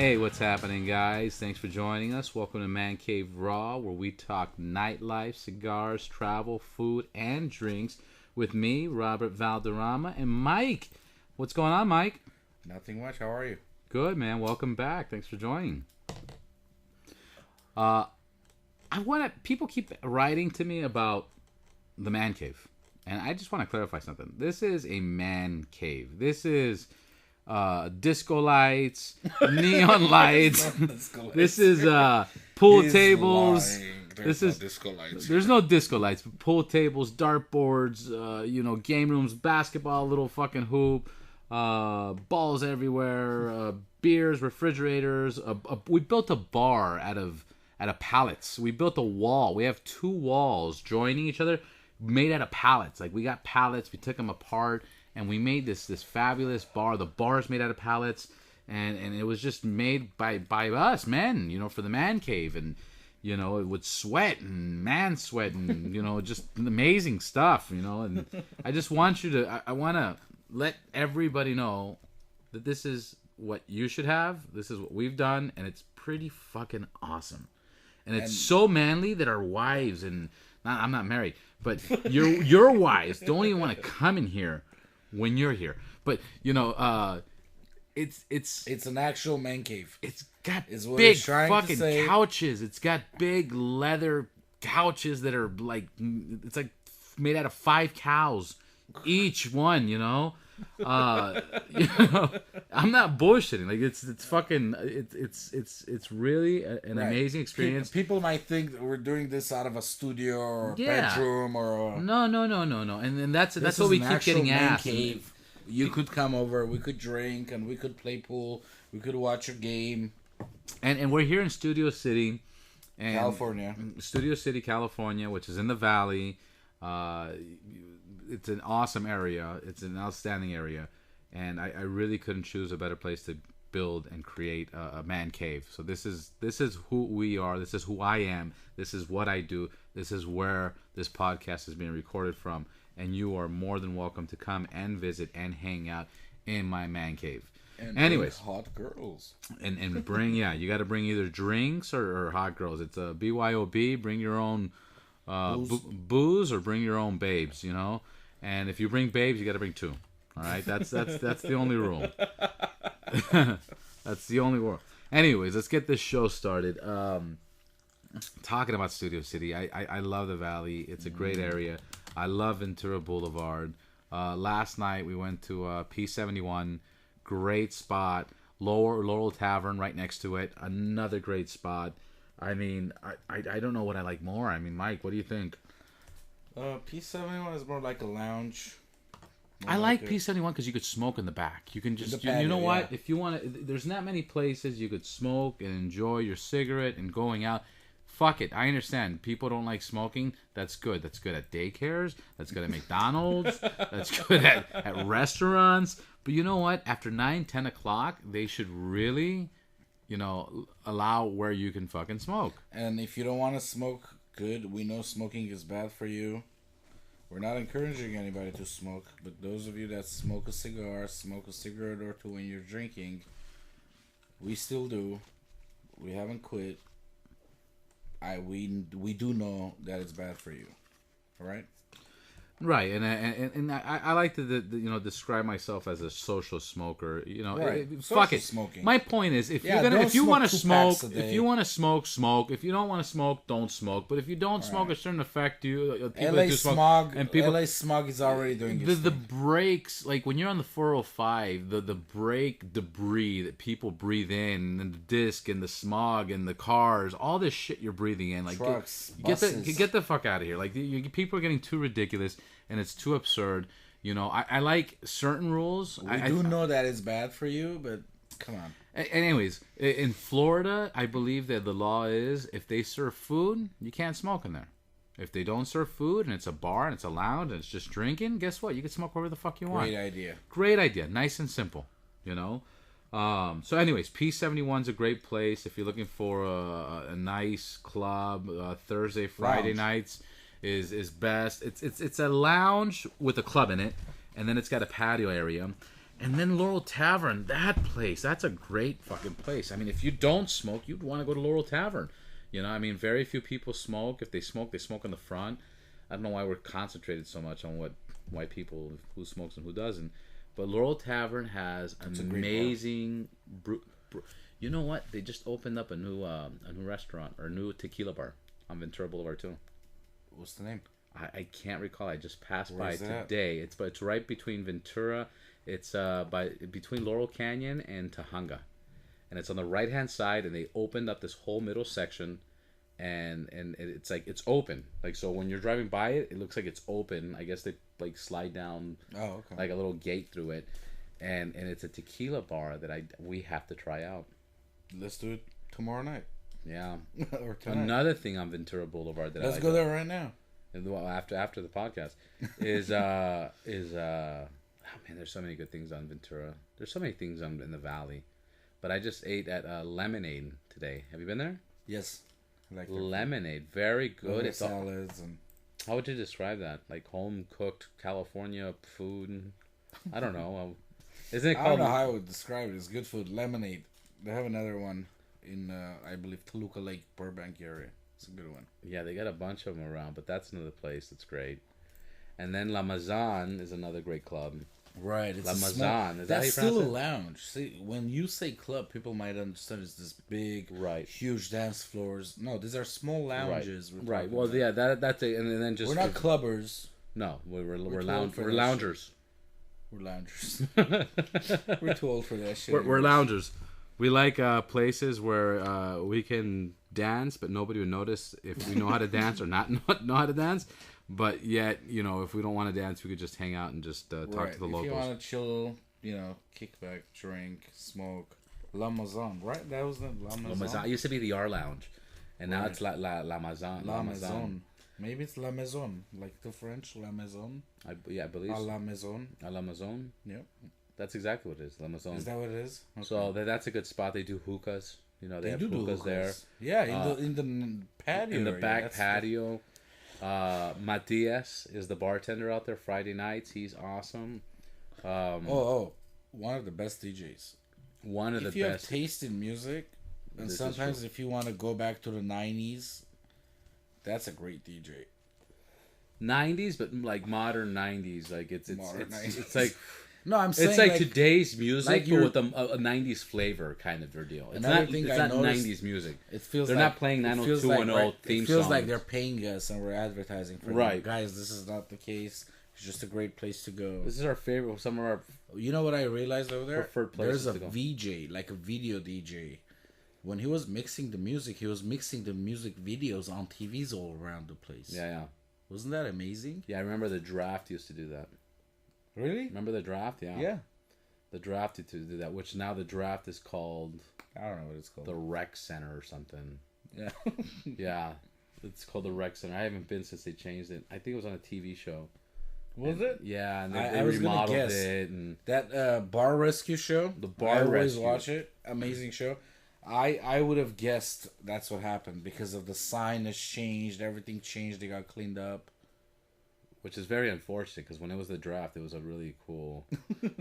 Hey, what's happening, guys? Thanks for joining us. Welcome to Man Cave Raw, where we talk nightlife, cigars, travel, food, and drinks with me, Robert Valderrama, and Mike. What's going on, Mike? Nothing much. How are you? Good, man. Welcome back. Thanks for joining. People keep writing to me about the Man Cave, and I just want to clarify something. This is a man cave. This is disco lights, neon lights. This is pool tables. There's no disco lights. There's no disco lights, but pool tables, dartboards, game rooms, basketball, little fucking hoop, balls everywhere, beers, refrigerators. We built a bar out of pallets. We built a wall. We have two walls joining each other, made out of pallets. Like, we got pallets, we took them apart, and we made this fabulous bar. The bar is made out of pallets, and it was just made by us men, for the man cave, and it would sweat and man sweat and just amazing stuff, and I just want you to I want to let everybody know that this is what you should have. This is what we've done, and it's pretty fucking awesome. And it's so manly that our wives I'm not married, but your wives don't even want to come in here when you're here. But it's an actual man cave. It's got big fucking couches. It's got big leather couches that are it's like made out of 5 cows each one. I'm not bullshitting. Like, it's fucking it's really an amazing experience. People might think that we're doing this out of a studio or a bedroom or no. And that's what we keep getting asked. Cave. You could come over. We could drink and we could play pool. We could watch a game. And we're here in Studio City, California. Studio City, California, which is in the Valley. It's an awesome area. It's an outstanding area, and I really couldn't choose a better place to build and create a man cave. So this is who we are. This is who I am. This is what I do. This is where this podcast is being recorded from, and you are more than welcome to come and visit and hang out in my man cave. And anyways, hot girls. And bring you got to bring either drinks or hot girls. It's a BYOB. Bring your own booze or bring your own babes. And if you bring babes, you got to bring 2. All right, that's the only rule. That's the only rule. Anyways, let's get this show started. Talking about Studio City, I love the Valley. It's a great area. I love Ventura Boulevard. Last night we went to P71, great spot. Laurel Tavern right next to it, another great spot. I mean, I don't know what I like more. I mean, Mike, what do you think? P71 is more like a lounge. I like P71 because you could smoke in the back. You can just, you know what? Yeah. If you want to, there's not many places you could smoke and enjoy your cigarette and going out. Fuck it. I understand. People don't like smoking. That's good. That's good at daycares. That's good at McDonald's. That's good at restaurants. But you know what? After 9, 10 o'clock, they should really, allow where you can fucking smoke. And if you don't want to smoke, good. We know smoking is bad for you. We're not encouraging anybody to smoke, but those of you that smoke a cigar, smoke a cigarette or 2 when you're drinking, we still do. We haven't quit. We do know that it's bad for you. All right? Right, and I like to describe myself as a social smoker. Right. Fuck it. Smoking. My point is, if you want to smoke, smoke. If you don't want to smoke, don't smoke. But if you don't smoke, it shouldn't affect you. LA smog is already doing the breaks, like when you're on the 405, the brake debris that people breathe in, and the disc and the smog and the cars, all this shit you're breathing in, like trucks, get the fuck out of here. Like people are getting too ridiculous. And it's too absurd. I like certain rules. We do know that it's bad for you, but come on. Anyways, in Florida, I believe that the law is if they serve food, you can't smoke in there. If they don't serve food and it's a bar and it's a lounge and it's just drinking, guess what? You can smoke wherever the fuck you want. Great idea. Nice and simple. So anyways, P71's a great place if you're looking for a nice club. Thursday, Friday nights is best. It's a lounge with a club in it, and then it's got a patio area. And then Laurel Tavern, that place, that's a great fucking place. I mean, if you don't smoke, you'd want to go to Laurel Tavern. You know, I mean, very few people smoke. If they smoke in the front. I don't know why we're concentrated so much on why people, who smokes and who doesn't. But Laurel Tavern has amazing you know what? They just opened up a new restaurant, or a new tequila bar on Ventura Boulevard too. What's the name? I can't recall. I just passed Where by is that? today. It's right between Ventura. It's between Laurel Canyon and Tahunga, and it's on the right hand side. And they opened up this whole middle section, and it's like it's open. Like, so when you're driving by it, it looks like it's open. I guess they like slide down like a little gate through it, and it's a tequila bar that we have to try out. Let's do it tomorrow night. Yeah. Or tonight. Another thing on Ventura Boulevard that let's go there right now. Well, after the podcast is oh man, there's so many good things on Ventura. There's so many things in the valley, but I just ate at Lemonade today. Have you been there? Yes, I like Lemonade, very good. It's salads and. How would you describe that? Like home cooked California food? I don't know. Isn't it called? I don't know how I would describe it. It's good food. Lemonade. They have another one in I believe Toluca Lake, Burbank area. It's a good one. Yeah, they got a bunch of them around, but that's another place that's great. And then La Mazan is another great club. Right, it's La Mazan. That's still a lounge. See, when you say club, people might understand it's this big, huge dance floors. No, these are small lounges. Right. Well, yeah, that's it. And then just we're not clubbers. No, we're loungers. We're loungers. We're too old for that shit. We're loungers. We like places where we can dance, but nobody would notice if we know how to dance or not know how to dance. But yet, you know, if we don't want to dance, we could just hang out and just talk to the locals. If you want to chill, you know, kick back, drink, smoke. La Maison, right? That was the La Maison. La Maison. It used to be the R Lounge, and now it's La Maison. La Maison. Maybe it's La Maison, like the French La Maison. I believe. La Maison. La Maison. Yep. That's exactly what it is. La Maison. Is that what it is? Okay. So that's a good spot. They do hookahs. You know, they have hookahs there. Yeah, in the patio. In the back patio. Matias is the bartender out there Friday nights. He's awesome. One of the best DJs. If you have taste in music, and sometimes if you want to go back to the 90s, that's a great DJ. 90s, but like modern 90s. Like it's like no, I'm saying it's like today's music, but with a 90s flavor kind of deal. It's not 90s music. It feels they're not playing 90210 theme songs. It feels like they're paying us and we're advertising for them. Guys, this is not the case. It's just a great place to go. This is our favorite. Some of our. You know what I realized over there? Preferred places. There's a VJ, like a video DJ. When he was mixing the music, he was mixing the music videos on TVs all around the place. Yeah. Wasn't that amazing? Yeah, I remember the Draft used to do that. Really? Remember the Draft? Yeah. Yeah. The Draft used to do that, which now the Draft is called... I don't know what it's called. The Rec Center or something. Yeah. Yeah. It's called the Rec Center. I haven't been since they changed it. I think it was on a TV show. Was it? Yeah, and they remodeled it. And that Bar Rescue show. The Bar Rescue. I always watch it. Amazing show. I would have guessed that's what happened because of the sign has changed. Everything changed. They got cleaned up. Which is very unfortunate because when it was the Draft, it was a really cool.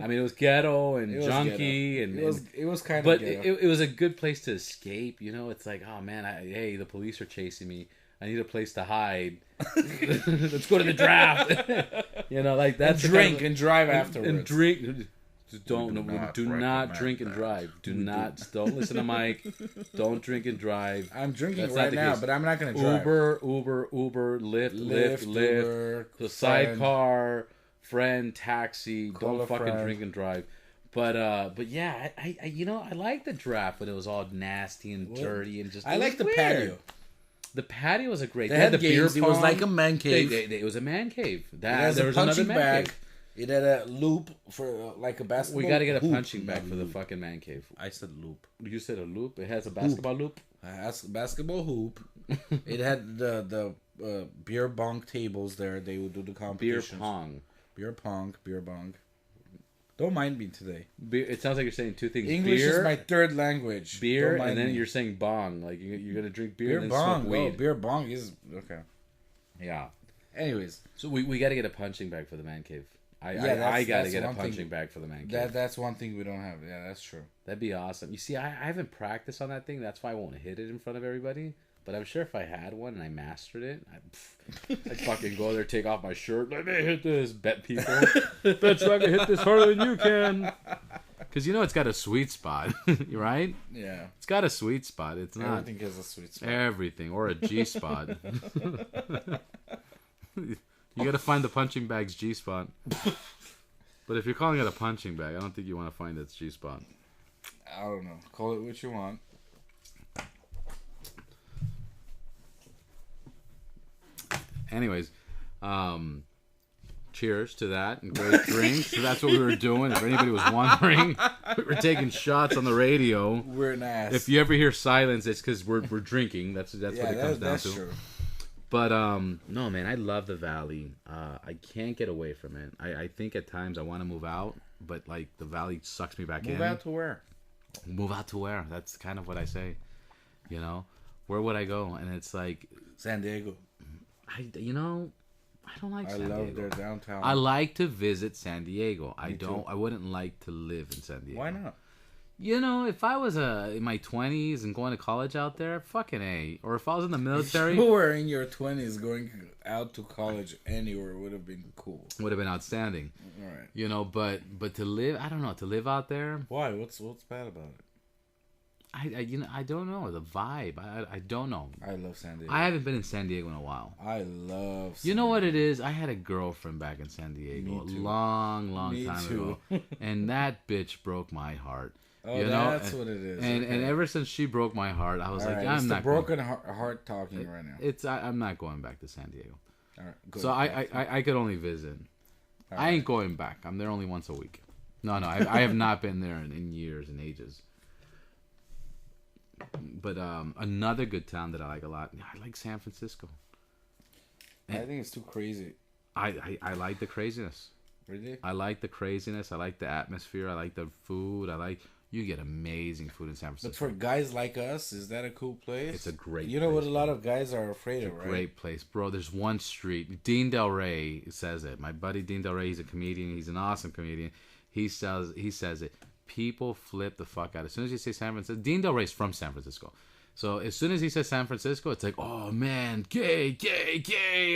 I mean, it was ghetto and junky, and it was kind of. But it was a good place to escape. You know, it's like, oh man, hey, the police are chasing me. I need a place to hide. Let's go to the Draft. You know, like that's and drink and drive afterwards. And drink. Do not drink and drive. Don't listen to Mike. Don't drink and drive. I'm drinking right now, but I'm not going to drive. Uber, Lyft, the sidecar, friend, taxi. Don't fucking drink and drive. But yeah, I like the Draft when it was all nasty and dirty and just. I like the patio. The patio was a great. They had the beer pong. It was like a man cave. It was a man cave. There was another man cave. It had a loop for like a basketball. We got to get a punching bag for the fucking man cave. I said loop. You said a loop. It has a basketball loop. Basketball hoop. It had the beer bong tables there. They would do the competition. Beer pong. Don't mind me today. It sounds like you're saying two things. English is my third language. Beer, and then you're saying bong. Like you're gonna drink beer and then smoke weed. Beer bong is okay. Yeah. Anyways, so we got to get a punching bag for the man cave. I gotta get a punching bag for the man cave. That's one thing we don't have. Yeah, that's true. That'd be awesome. You see, I haven't practiced on that thing. That's why I won't hit it in front of everybody. But I'm sure if I had one and I mastered it, I'd fucking go there, take off my shirt. Let me hit this. Bet people. Bet you I can hit this harder than you can. Because you know it's got a sweet spot, right? Yeah. It's got a sweet spot. It's not. Everything has a sweet spot. Everything. Or a G spot. You got to find the punching bag's G spot. But if you're calling it a punching bag, I don't think you want to find its G spot. I don't know. Call it what you want. Anyways, cheers to that and great drinks. So that's what we were doing. If anybody was wondering, we were taking shots on the radio. We're nice. If you ever hear silence, it's because we're drinking. That's what it comes down to. True. But no, man, I love the Valley. I can't get away from it. I think at times I want to move out, but like the Valley sucks me back in. Move out to where? Move out to where? That's kind of what I say. You know, where would I go? And it's like San Diego. I don't like San Diego. I love their downtown. I like to visit San Diego. I wouldn't like to live in San Diego. Why not? You know, if I was in my 20s and going to college out there, fucking A. Or if I was in the military. If you were in your 20s going out to college anywhere would have been cool. Would have been outstanding. All right. You know, but to live, I don't know, to live out there. Why? What's bad about it? I don't know the vibe. I don't know. I love San Diego. I haven't been in San Diego in a while. I love. You know what it is? I had a girlfriend back in San Diego a long time ago, and that bitch broke my heart. Oh, you know? That's what it is. And ever since she broke my heart, I was like, I'm not. Broken heart talking right now. I'm not going back to San Diego. All right. So I could only visit. I ain't going back. I'm there only once a week. No, I have not been there in years and ages. But another good town that I like a lot, I like San Francisco. I think it's too crazy. I like the craziness. Really? I like the craziness. I like the atmosphere. I like the food. You get amazing food in San Francisco. But for guys like us, is that a cool place? It's a great place. You know what a lot of guys are afraid of, right? Great place. Bro, there's one street. Dean Del Rey says it. My buddy Dean Del Rey, he's a comedian. He's an awesome comedian. He says it. People flip the fuck out. As soon as you say San Francisco, Dean Del Rey's from San Francisco. So as soon as he says San Francisco, it's like, oh man, gay.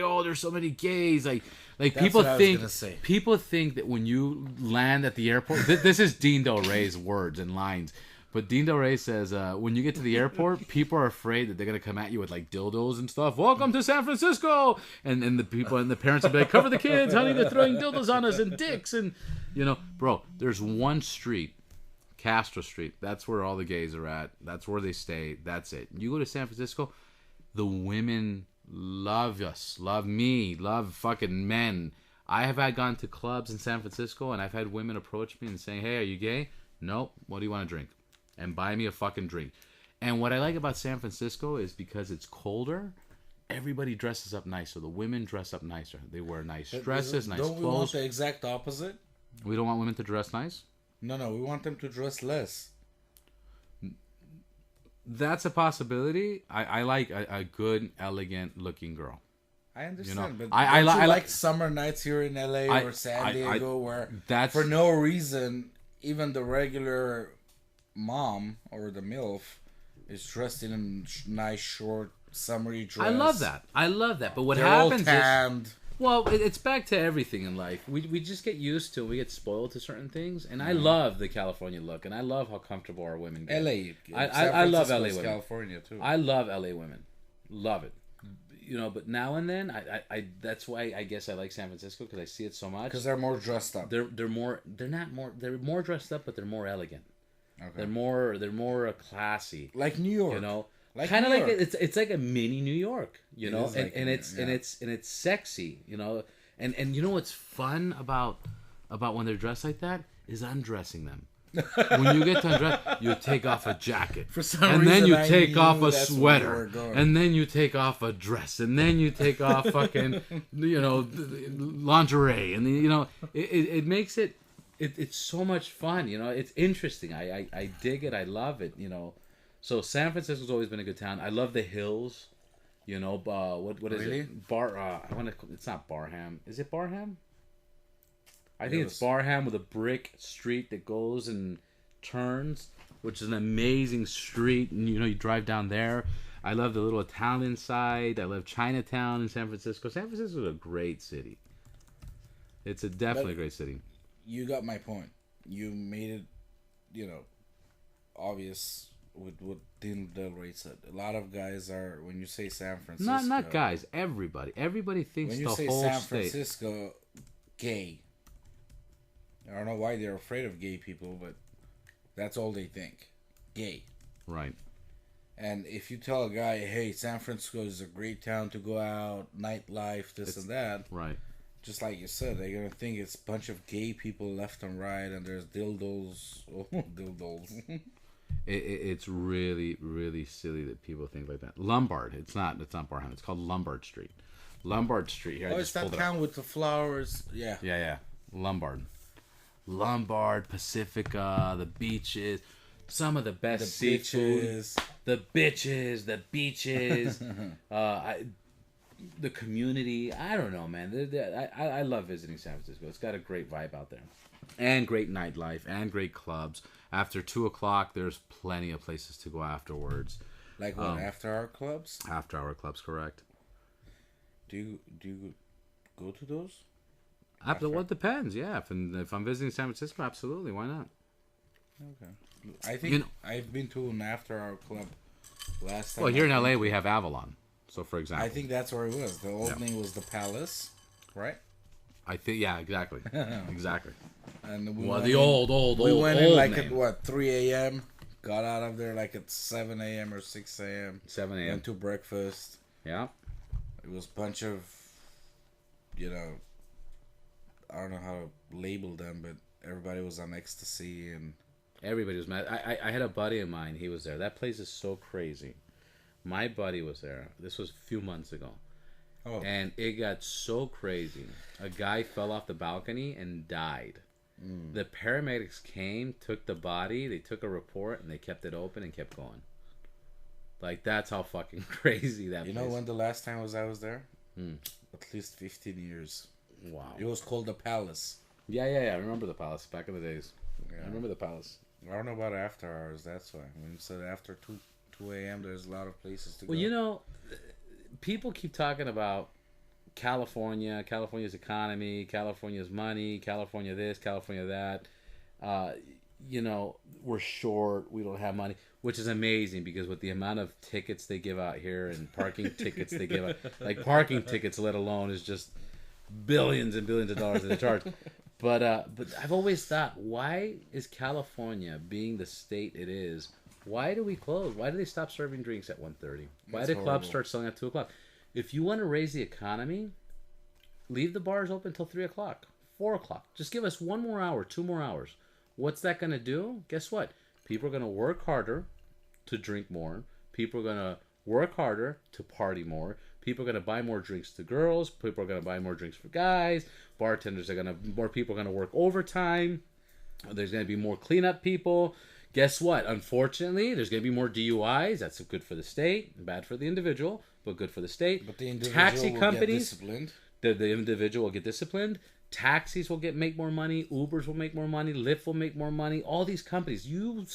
Oh, there's so many gays. Like people think that when you land at the airport, this is Dean Del Rey's words and lines. But Dean Del Rey says, when you get to the airport, people are afraid that they're gonna come at you with like dildos and stuff. Welcome to San Francisco, and the people and the parents will be like, cover the kids, honey, they're throwing dildos on us and dicks, and bro, there's one street. Castro Street. That's where all the gays are at. That's where they stay. That's it. You go to San Francisco, the women love us, love me, love fucking men. I have gone to clubs in San Francisco and I've had women approach me and saying, hey, are you gay? Nope. What do you want to drink? And buy me a fucking drink. And what I like about San Francisco is because it's colder, everybody dresses up nicer. The women dress up nicer. They wear nice dresses, nice clothes. Don't we want the exact opposite? We don't want women to dress nice? No, we want them to dress less. That's a possibility. I like a good, elegant looking girl. I understand, but I like summer nights here in LA or San Diego where for no reason, even the regular mom or the MILF is dressed in a nice short summery dress. I love that. But what happens is... Well, it's back to everything in life. We just get used to, we get spoiled to certain things, and I love the California look, and I love how comfortable our women get. LA. I love LA women. California too. I love LA women. Love it. But now and then, I that's why I guess I like San Francisco, because I see it so much. Because they're more dressed up. They're more dressed up, but they're more elegant. Okay. They're more classy. Like New York. Kind of like it's like a mini New York, and it's sexy, and you know what's fun about when they're dressed like that is undressing them. When you get to undress, you take off a jacket, and then you take off a sweater, and then you take off a dress, and then you take off fucking lingerie, and it makes it's so much fun, it's interesting. I dig it, I love it, So San Francisco's always been a good town. I love the hills. What is it? It's not Barham. Is it Barham? I think it's Barham with a brick street that goes and turns, which is an amazing street. And you drive down there. I love the little Italian side. I love Chinatown in San Francisco. San Francisco is a great city. It's definitely a great city. You got my point. You made it, obvious with what Del Rey said. A lot of guys are, when you say San Francisco... Not guys, everybody. Everybody thinks the whole state... When you say San Francisco, gay. I don't know why they're afraid of gay people, but that's all they think. Gay. Right. And if you tell a guy, hey, San Francisco is a great town to go out, nightlife, and that... Right. Just like you said, they're going to think it's a bunch of gay people left and right, and there's dildos. Oh, dildos. It's really, really silly that people think like that. Lombard. It's not Barham. It's called Lombard Street. Lombard Street. Here, it's that town with the flowers. Yeah. Yeah. Lombard, Pacifica, the beaches. Some of the best seafood. The beaches. The community. I don't know, man. I love visiting San Francisco. It's got a great vibe out there. And great nightlife. And great clubs. After 2 o'clock, there's plenty of places to go afterwards. Like what, after-hour clubs? After-hour clubs, correct. Do you go to those? Well, it depends, yeah. If I'm visiting San Francisco, absolutely. Why not? Okay. I think I've been to an after-hour club last time. Well, here in LA, we have Avalon. So, for example. I think that's where it was. The old name was the Palace, right? I think, yeah, exactly. Exactly. And the old We went in like name. At 3 a.m., got out of there like at 7 a.m. or 6 a.m. 7 a.m. Went to breakfast. Yeah. It was a bunch of, I don't know how to label them, but everybody was on ecstasy and... Everybody was mad. I had a buddy of mine. He was there. That place is so crazy. My buddy was there. This was a few months ago. Oh. And it got so crazy. A guy fell off the balcony and died. The paramedics came, took the body, they took a report, and they kept it open and kept going. Like, that's how fucking crazy that place. You know when the last time I was there? At least 15 years. Wow. It was called the Palace. Yeah. I remember the Palace back in the days. Yeah. I remember the Palace. I don't know about after hours, that's why. When you said after 2 a.m., there's a lot of places to go. Well, people keep talking about California's economy, California's money, California this, California that. We're short, we don't have money, which is amazing because with the amount of tickets they give out here and parking tickets they give out, like parking tickets let alone is just billions and billions of dollars that they charge. But I've always thought, why is California, being the state it is, why do we close? Why do they stop serving drinks at 1:30? Why do clubs start selling at 2 o'clock? If you want to raise the economy, leave the bars open until 3 o'clock, 4 o'clock. Just give us 1 more hour, 2 more hours. What's that going to do? Guess what? People are going to work harder to drink more. People are going to work harder to party more. People are going to buy more drinks to girls. People are going to buy more drinks for guys. More people are going to work overtime. There's going to be more cleanup people. Guess what? Unfortunately, there's going to be more DUIs. That's good for the state, bad for the individual, but good for the state. But the individual taxi will companies, get disciplined. The individual will get disciplined. Taxis will make more money. Ubers will make more money. Lyft will make more money. All these companies, you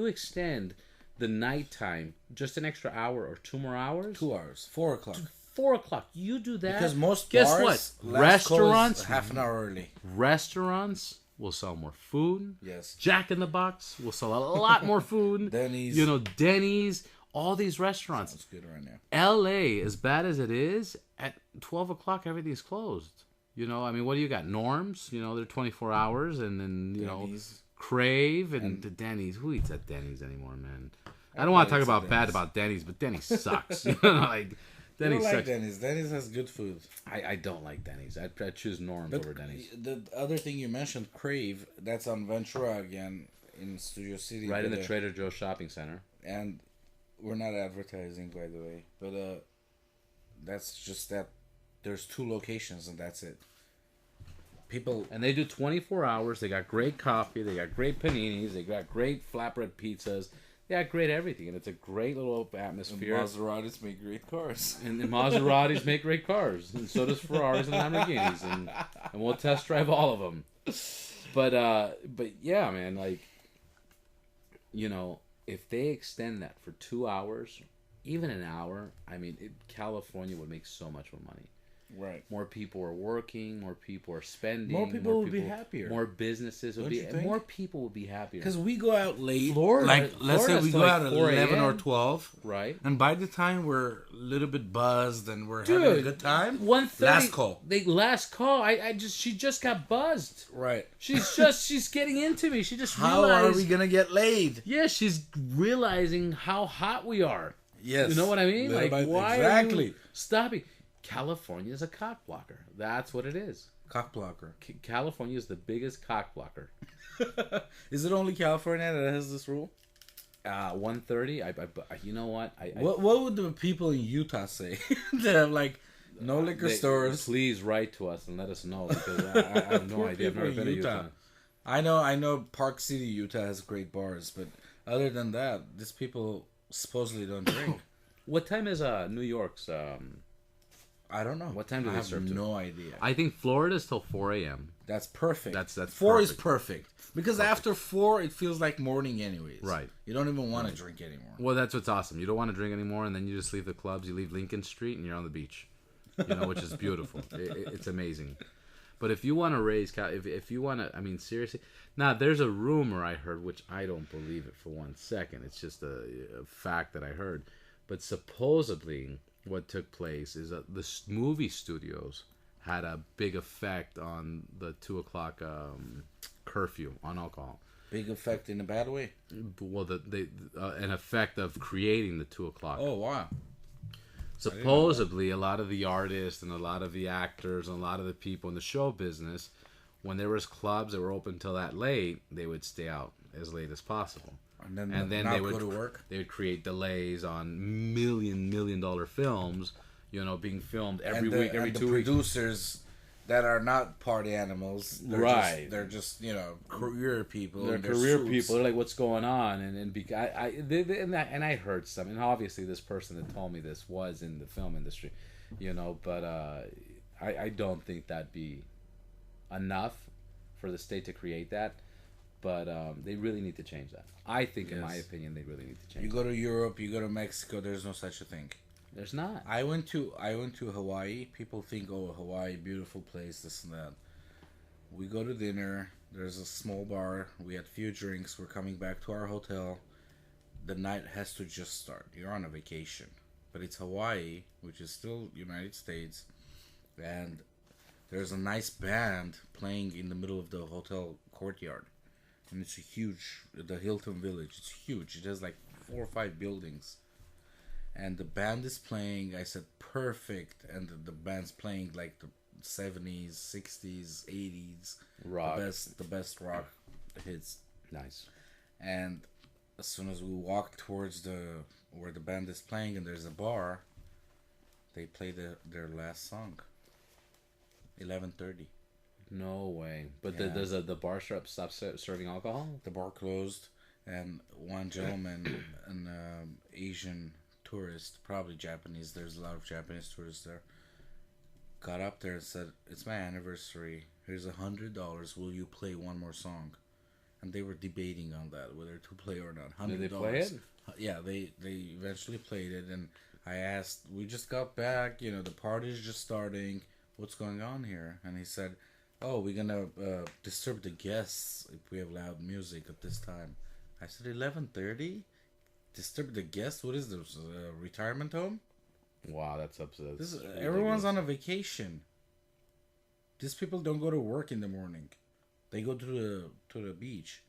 extend the nighttime just an extra hour or 2 more hours. 2 hours. 4 o'clock. 4 o'clock. You do that because most guess bars, what? Restaurants half an hour early. Restaurants will sell more food. Yes. Jack in the Box will sell a lot more food. Denny's. Denny's. All these restaurants. That's good right now. L.A., as bad as it is, at 12 o'clock everything's closed. What do you got? Norms. They're 24 hours, and then Denny's. Crave and the Denny's. Who eats at Denny's anymore, man? I don't want to talk about bad about Denny's, but Denny's sucks. Denny's sucks. Denny's. Denny's has good food. I don't like Denny's. I choose Norms over Denny's. The other thing you mentioned, Crave, that's on Ventura again in Studio City. Right in the Trader Joe's shopping center. And we're not advertising, by the way, but that's just that there's 2 locations and that's it. And they do 24 hours. They got great coffee. They got great paninis. They got great flatbread pizzas. Yeah, great everything, and it's a great little atmosphere. And Maseratis make great cars. And Maseratis make great cars, and so does Ferraris and Lamborghinis, and we'll test drive all of them. But yeah, man, like, you know, if they extend that for 2 hours, even an hour, I mean, California would make so much more money. Right. More people are working. More people are spending. More people will be happier. More businesses will be. More people will be happier. Because we go out late. Florida, like let's say we go out at 11 or 12. Right. And by the time we're a little bit buzzed and we're having a good time, 1:30. Last call. Last call. She just got buzzed. Right. She's getting into me. She just how realized, are we gonna get laid? Yeah, she's realizing how hot we are. Yes. You know what I mean? Like, why exactly. are you stopping? California is a cock blocker. That's what it is. Cock blocker. California is the biggest cock blocker. Is it only California that has this rule? 1:30. You know what? What would the people in Utah say? They have like no liquor stores. Please write to us and let us know, because I have no idea. I've never been to Utah. I know Park City, Utah has great bars, but other than that, these people supposedly don't drink. What time is New York's? I don't know. What time do they serve? I have no idea. I think Florida's till 4 a.m. That's perfect. That's 4 perfect. is perfect. Because after 4, it feels like morning anyways. Right. You don't even want to drink anymore. Well, that's what's awesome. You don't want to drink anymore, and then you just leave the clubs. You leave Lincoln Street, and you're on the beach. You know, which is beautiful. It's amazing. But if you want to raise, if you want to, I mean, seriously. Now, there's a rumor I heard, which I don't believe it for 1 second. It's just a fact that I heard. But supposedly, what took place is that the movie studios had a big effect on the 2 o'clock curfew on alcohol. Big effect in a bad way? Well, an effect of creating the 2 o'clock. Oh, wow. Supposedly, a lot of the artists and a lot of the actors and a lot of the people in the show business, when there was clubs that were open till that late, they would stay out as late as possible. And then they would go to work. They would create delays on million dollar films, you know, being filmed every week, every 2 weeks. Producers that are not party animals, they're just you know, career people. They're career people. They're like, what's going on? And I heard some, and obviously this person that told me this was in the film industry, you know, but I don't think that'd be enough for the state to create that. But they really need to change that. I think, in my opinion, they really need to change. You go to Europe, you go to Mexico. There's no such a thing. There's not. I went to Hawaii. People think, oh, Hawaii, beautiful place, this and that. We go to dinner. There's a small bar. We had a few drinks. We're coming back to our hotel. The night has to just start. You're on a vacation, but it's Hawaii, which is still United States, and there's a nice band playing in the middle of the hotel courtyard. And it's the Hilton Village. It's huge. It has like 4 or 5 buildings. And the band is playing. I said, perfect. And the band's playing like the 70s, 60s, 80s. Rock. The best rock hits. Nice. And as soon as we walk towards where the band is playing and there's a bar, they play their last song. 11:30. No way. But does the bar shop stop serving alcohol? The bar closed, and one gentleman, an Asian tourist, probably Japanese, there's a lot of Japanese tourists there, got up there and said, "It's my anniversary. Here's $100. Will you play one more song?" And they were debating on that, whether to play or not. $100. Did they play it? Yeah, they eventually played it, and I asked, we just got back, you know, the party's just starting. What's going on here? And he said, "Oh, we're gonna disturb the guests if we have loud music at this time." I said, 11:30? Disturb the guests? What is this? A retirement home? Wow, that's upset. Everyone's on a vacation. These people don't go to work in the morning. They go to the beach.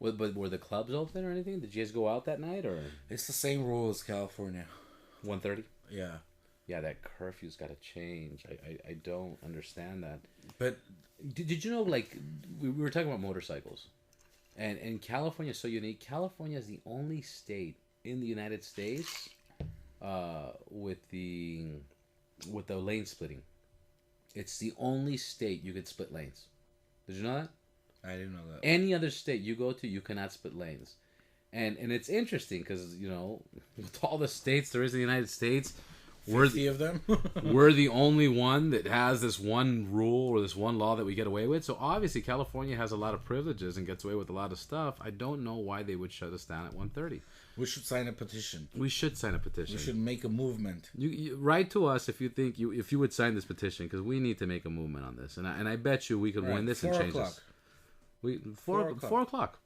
But were the clubs open or anything? Did you guys go out that night or? It's the same rule as California. 1:30? Yeah. Yeah, that curfew's got to change. I don't understand that. But did you know, like, we were talking about motorcycles, and California is so unique. California is the only state in the United States with the lane splitting. It's the only state you could split lanes. Did you know that? I didn't know that. Any other state you go to, you cannot split lanes. And it's interesting because, you know, with all the states there is in the United States, 50 of them. we're the only one that has this one rule or this one law that we get away with. So obviously California has a lot of privileges and gets away with a lot of stuff. I don't know why they would shut us down at 1:30. We should sign a petition. We should sign a petition. We should make a movement. You write to us if you think if you would sign this petition, because we need to make a movement on this, and I bet you we could win this and change this. 4 o'clock.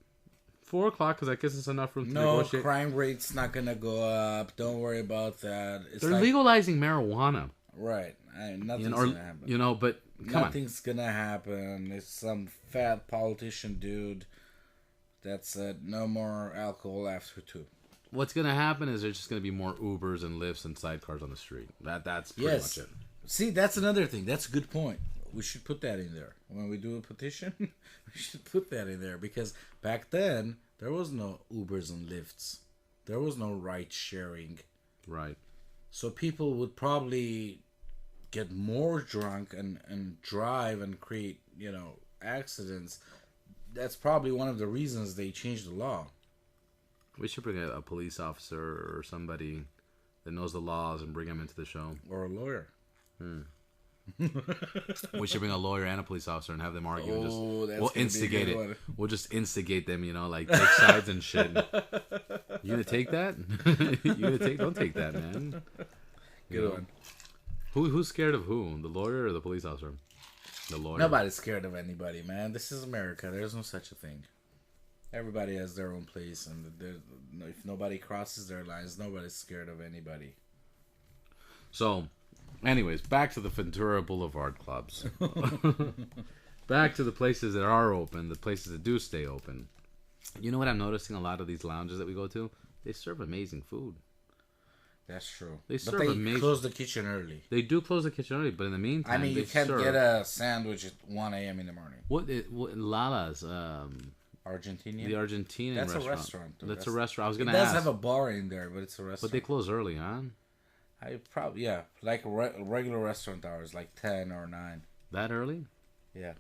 4 o'clock, because that gives us enough room to negotiate. No, crime rate's not gonna go up. Don't worry about that. They're legalizing marijuana. Right. Nothing's You know, gonna happen. You know, but come Nothing's gonna happen. It's some fat politician dude that said no more alcohol after 2. What's gonna happen is there's just gonna be more Ubers and Lyfts and sidecars on the street. That's pretty much it. See, that's another thing. That's a good point. We should put that in there. When we do a petition, we should put that in there. Because back then, there was no Ubers and Lyfts. There was no ride sharing. Right. So people would probably get more drunk and drive and create, you know, accidents. That's probably one of the reasons they changed the law. We should bring a police officer or somebody that knows the laws and bring him into the show. Or a lawyer. We should bring a lawyer and a police officer and have them argue. And That's we'll gonna instigate be a good it. one. We'll just instigate them, you know, like take sides and shit. You gonna take that? Don't take that, man. Good one. Who's scared of who? The lawyer or the police officer? The lawyer. Nobody's scared of anybody, man. This is America. There's no such a thing. Everybody has their own place, and if nobody crosses their lines, nobody's scared of anybody. So, anyways, back to the Ventura Boulevard clubs. Back to the places that are open, the places that do stay open. You know what I'm noticing? A lot of these lounges that we go to, they serve amazing food. That's true. They but serve they amazing. Close the kitchen early. They do close the kitchen early, but in the meantime, I mean, you can't get a sandwich at 1 a.m. in the morning. What Lala's? Argentinian? The Argentinian That's restaurant. A restaurant. That's a restaurant. I was gonna ask. It does ask. have a bar in there, but it's a restaurant. But they close early, huh? Like regular restaurant hours, like 10 or 9. That early? Yeah.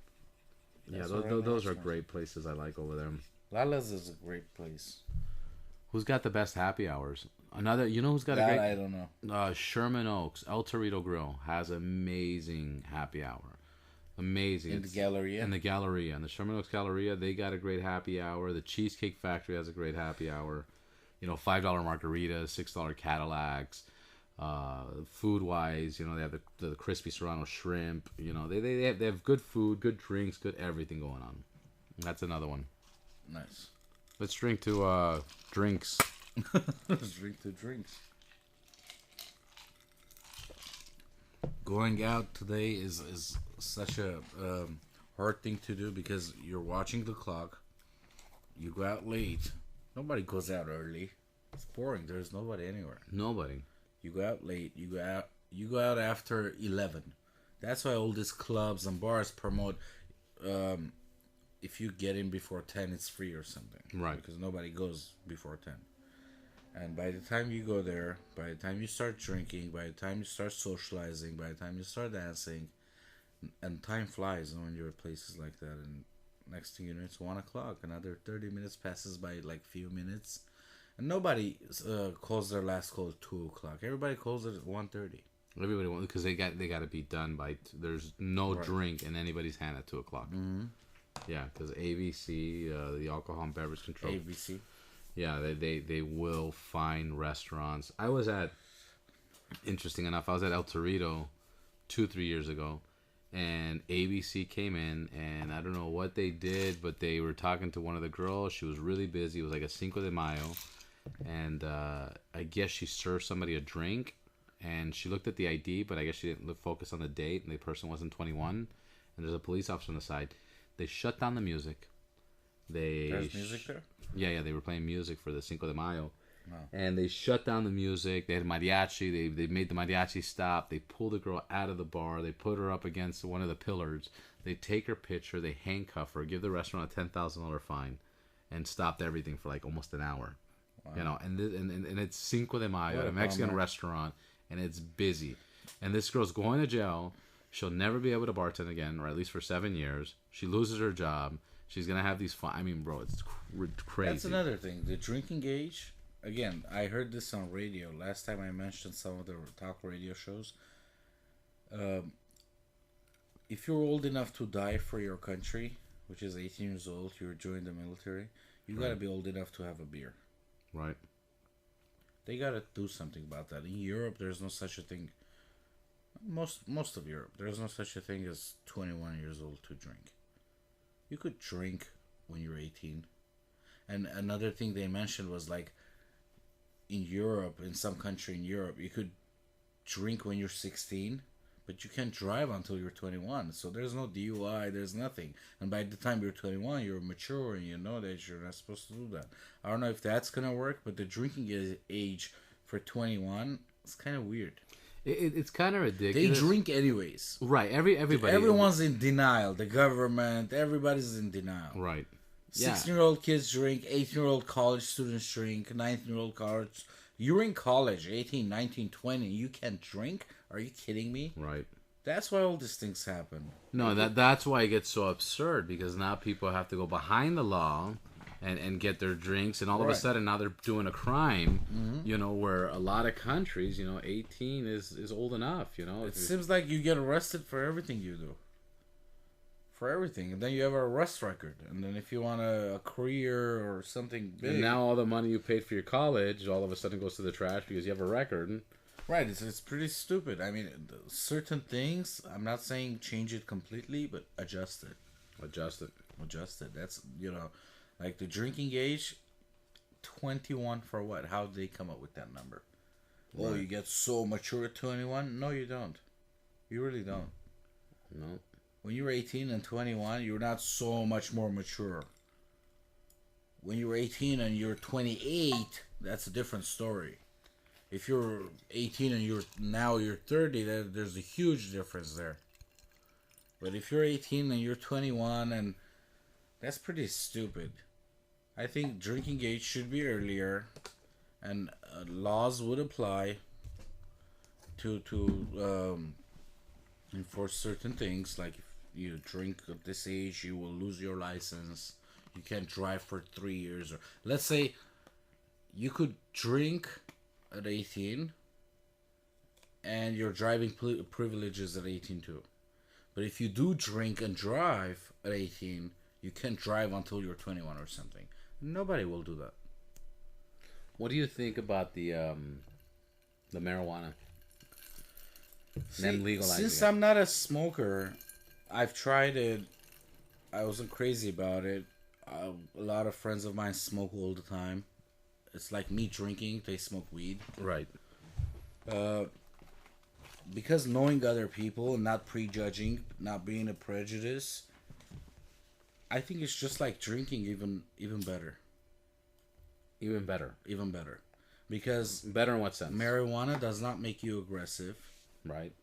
Yeah, those are great places I like over there. Lala's is a great place. Who's got the best happy hours? You know who's got that a great... I don't know. Sherman Oaks, El Torito Grill has amazing happy hour. Amazing. In the Galleria? In the Galleria. In the Sherman Oaks Galleria, they got a great happy hour. The Cheesecake Factory has a great happy hour. You know, $5 margaritas, $6 Cadillacs. Food-wise, you know, they have the crispy Serrano shrimp. You know, they have good food, good drinks, good everything going on. That's another one. Nice. Let's drink to drinks. Let's drink to drinks. Going out today is such a hard thing to do because you're watching the clock. You go out late. Nobody goes out early. It's boring. There's nobody anywhere. Nobody. You go out late. You go out after 11. That's why all these clubs and bars promote. If you get in before 10, it's free or something. Right. Because nobody goes before 10. And by the time you go there, by the time you start drinking, by the time you start socializing, by the time you start dancing, and time flies when you're at places like that. And next thing you know, it's 1 o'clock. Another 30 minutes passes by like few minutes. And nobody calls their last call at 2 o'clock. Everybody calls it at 1:30. Everybody wants, because they got to be done by. There's no drink in anybody's hand at 2 o'clock. Mm-hmm. Yeah, because ABC, the Alcohol and Beverage Control. ABC. Yeah, they will find restaurants. I was at, interesting enough, I was at El Torito 2-3 years ago, and ABC came in, and I don't know what they did, but they were talking to one of the girls. She was really busy. It was like a Cinco de Mayo, and I guess she served somebody a drink, and she looked at the ID, but I guess she didn't focus on the date, and the person wasn't 21, and there's a police officer on the side. They shut down the music. There's music there? Yeah, they were playing music for the Cinco de Mayo. Wow. And they shut down the music. They had mariachi. They made the mariachi stop. They pulled the girl out of the bar. They put her up against one of the pillars. They take her picture. They handcuff her, give the restaurant a $10,000 fine, and stopped everything for like almost an hour. Wow. You know, and it's Cinco de Mayo at a Mexican restaurant, and it's busy. And this girl's going to jail. She'll never be able to bartend again, or at least for 7 years. She loses her job. She's gonna have these fun. I mean, bro, it's crazy. That's another thing. The drinking age. Again, I heard this on radio. Last time I mentioned some of the talk radio shows. If you're old enough to die for your country, which is 18 years old, you're joining the military, you gotta be old enough to have a beer. Right. They gotta do something about that. In Europe, there's no such a thing. Most of Europe, there's no such a thing as 21 years old to drink. You could drink when you're 18. And another thing they mentioned was like, in Europe, in some country in Europe, you could drink when you're 16, but you can't drive until you're 21. So there's no DUI, there's nothing. And by the time you're 21, you're mature and you know that you're not supposed to do that. I don't know if that's going to work, but the drinking age for 21 is kind of weird. It's kind of ridiculous. They drink anyways. Right. Everybody. Everyone's in denial. The government, everybody's in denial. Right. 16-year-old kids drink, 18-year-old college students drink, 19-year-old college. You're in college, 18, 19, 20, you can't drink? Are you kidding me? Right. That's why all these things happen. No, that's why it gets so absurd, because now people have to go behind the law and get their drinks, and all of a sudden now they're doing a crime, where a lot of countries, 18 is old enough, It seems like you get arrested for everything you do. For everything, and then you have an arrest record, and then if you want a career or something big, and now all the money you paid for your college all of a sudden goes to the trash because you have a record. Right, it's pretty stupid. I mean, certain things, I'm not saying change it completely, but adjust it. Adjust it. That's, like the drinking age, 21 for what? How did they come up with that number? Right. Oh, you get so mature at 21? No, you don't. You really don't. No. When you're 18 and 21, you're not so much more mature. When you're 18 and you're 28, that's a different story. If you're 18 and you're 30, there's a huge difference there. But if you're 18 and you're 21, and that's pretty stupid. I think drinking age should be earlier, and laws would apply to enforce certain things, like if you drink at this age, you will lose your license. You can't drive for 3 years. Or let's say you could drink at 18 and your driving privileges at 18 too. But if you do drink and drive at 18, you can't drive until you're 21 or something. Nobody will do that. What do you think about the marijuana? Them legalizing Since it. I'm not a smoker, I've tried it. I wasn't crazy about it. A lot of friends of mine smoke all the time. It's like me drinking. They smoke weed. Right. Because knowing other people and not prejudging, not being a prejudice, I think it's just like drinking, even better. Even better. Because better in what sense? Marijuana does not make you aggressive. Right.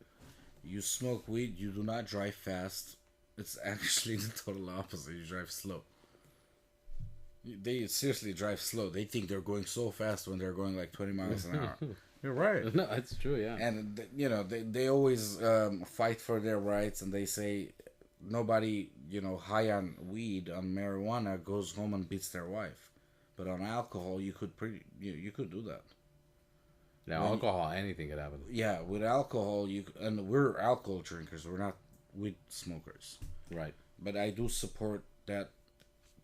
You smoke weed, you do not drive fast. It's actually the total opposite. You drive slow. They seriously drive slow. They think they're going so fast when they're going like 20 miles an hour. You're right. No, that's true, yeah. And, they always fight for their rights, and they say nobody, high on weed, on marijuana, goes home and beats their wife. But on alcohol, you could do that. Now, alcohol, anything could happen. Yeah, with alcohol, and we're alcohol drinkers. We're not weed smokers. Right. But I do support that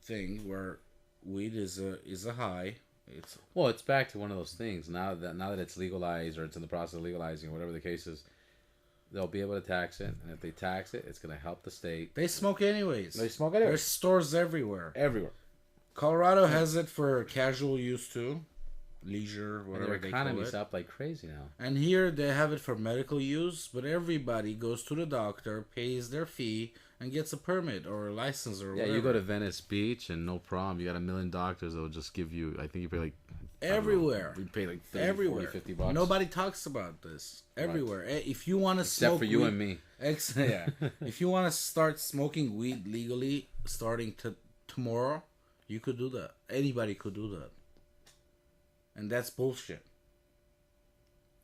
thing where weed is a high. It's back to one of those things. Now that it's legalized, or it's in the process of legalizing, or whatever the case is, they'll be able to tax it, and if they tax it, it's going to help the state. They smoke anyways. There's stores everywhere. Colorado has it for casual use too. Leisure, whatever they call it. The economy's up like crazy now. And here they have it for medical use, but everybody goes to the doctor, pays their fee, and gets a permit or a license or whatever. Yeah, you go to Venice Beach and no problem. You got 1 million doctors that will just give you, I think you pay like... Everywhere. You pay like 30, 40, 50 bucks. Nobody talks about this. Everywhere. Right. If you want to smoke Except for you and me. Yeah. If you want to start smoking weed legally starting tomorrow, you could do that. Anybody could do that. And that's bullshit.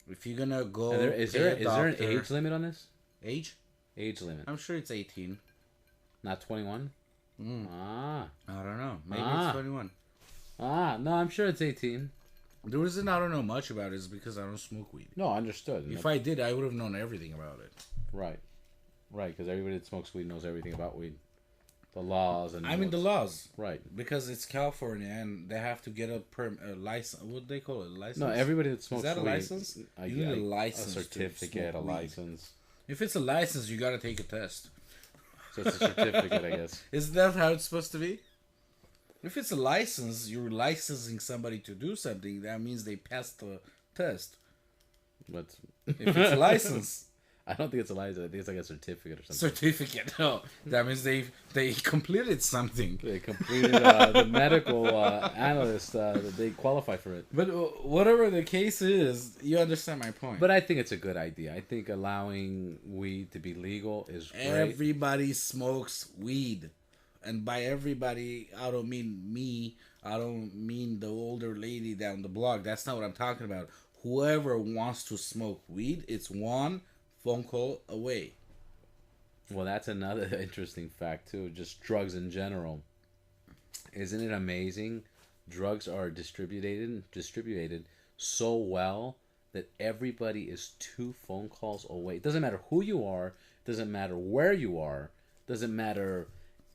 If you're gonna go, is there an age limit on this? Age limit. I'm sure it's 18. Not 21. Ah. I don't know. Maybe it's 21. No, I'm sure it's 18. The reason I don't know much about it is because I don't smoke weed. No, understood. If I did, I would have known everything about it. Right, because everybody that smokes weed knows everything about weed, the laws and. I mean the laws, right? Because it's California and they have to get a license. What do they call it? License? No, everybody that smokes is that a weed, license? You need a license, a certificate, a license. If it's a license, you got to take a test. So it's a certificate, I guess. Isn't that how it's supposed to be? If it's a license, you're licensing somebody to do something. That means they passed the test. But if it's a license, I don't think it's a license. I think it's like a certificate or something. Certificate. No, that means they completed something. They completed the medical analyst. They qualify for it. But whatever the case is, you understand my point. But I think it's a good idea. I think allowing weed to be legal is great. Everybody smokes weed. And by everybody, I don't mean me. I don't mean the older lady down the block. That's not what I'm talking about. Whoever wants to smoke weed, it's one phone call away. Well, that's another interesting fact, too. Just drugs in general. Isn't it amazing? Drugs are distributed so well that everybody is 2 phone calls away. It doesn't matter who you are. It doesn't matter where you are. It doesn't matter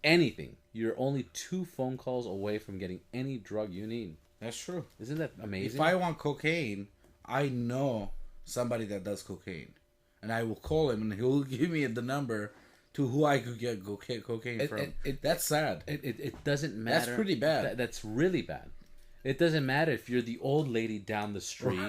anything. You're only 2 phone calls away from getting any drug you need. That's true. Isn't that amazing? If I want cocaine, I know somebody that does cocaine. And I will call him and he'll give me the number to who I could get cocaine from. That's sad. It doesn't matter. That's pretty bad. That's really bad. It doesn't matter if you're the old lady down the street,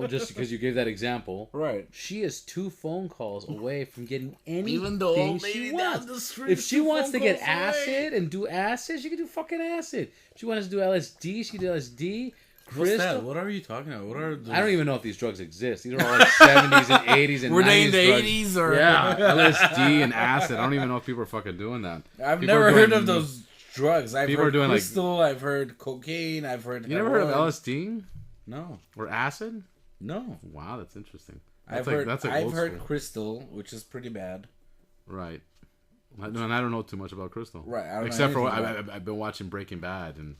just because you gave that example. Right. She is 2 phone calls away from getting anything Even the old lady she down wants. the street. If she wants to get away. acid and do acid, she can do fucking acid. If she wants to do LSD, she can do LSD. What's that? What are you talking about? What are those? I don't even know if these drugs exist. These are all like 70s and 80s and 90s. Were they in the drugs. 80s or? Yeah, LSD and acid. I don't even know if people are fucking doing that. I've People never are heard doing- of those drugs. I've People heard are doing crystal. I've heard cocaine. I've heard. You never heard of LSD No. or acid? No. Wow, that's interesting. I've heard crystal, which is pretty bad. Right. And I don't know too much about crystal. Right. I don't know Except for anything about I've been watching Breaking Bad, and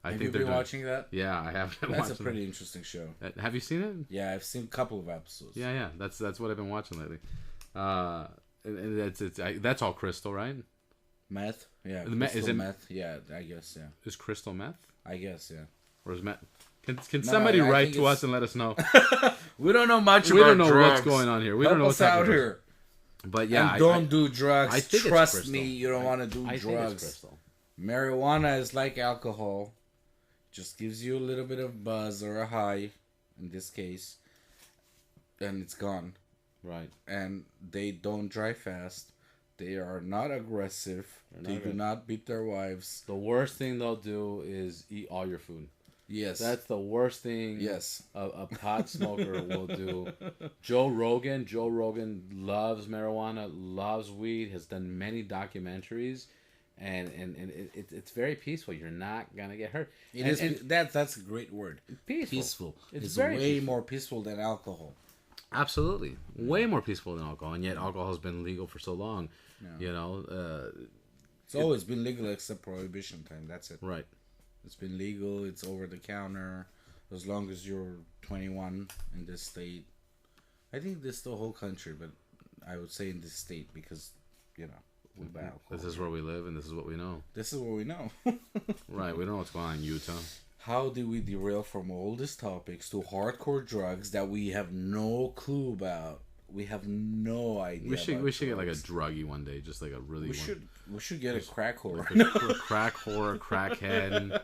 I Have think you they're been doing, watching that? Yeah, I have. Been That's a watching pretty interesting show. Have you seen it? Yeah, I've seen a couple of episodes. Yeah. That's what I've been watching lately. And that's all crystal, right? Meth? Yeah. Is it meth? Yeah, I guess, yeah. Is crystal meth? I guess, yeah. Or is meth? Can somebody I write think to us and let us know? We don't know much We about don't know drugs. what's going on here. We Help don't know us what's out happening. here. But yeah, And don't do drugs. I think it's Trust crystal. me, you don't want to do I think it's drugs. crystal. Marijuana is like alcohol. Just gives you a little bit of buzz or a high, in this case. And it's gone. Right. And they don't drive fast. They are not aggressive. They do not beat their wives. The worst thing they'll do is eat all your food. Yes. That's the worst thing a pot smoker will do. Joe Rogan loves marijuana, loves weed, has done many documentaries, and it's very peaceful. You're not gonna get hurt. That's a great word. Peaceful. It's very way peaceful. more peaceful than alcohol. Absolutely. Way more peaceful than alcohol, and yet alcohol has been legal for so long. Yeah. It's always been legal except prohibition time. That's it. Right. It's been legal. It's over the counter. As long as you're 21 in this state. I think this is the whole country, but I would say in this state because, we buy alcohol. This is where we live, and this is what we know. This is what we know. Right. We don't know what's going on in Utah. How do we derail from all these topics to hardcore drugs that we have no clue about? We have no idea. We should get like a druggie one day, just like a really. We should get a crack whore. A crack whore, crackhead,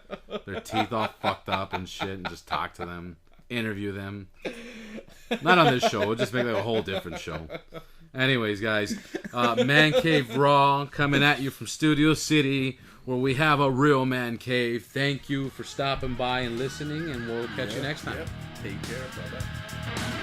their teeth all fucked up and shit, and just talk to them, interview them. Not on this show. We'll just make like a whole different show. Anyways, guys, Man Cave Raw coming at you from Studio City, where we have a real man cave. Thank you for stopping by and listening, and we'll catch you next time. Take care. Bye-bye.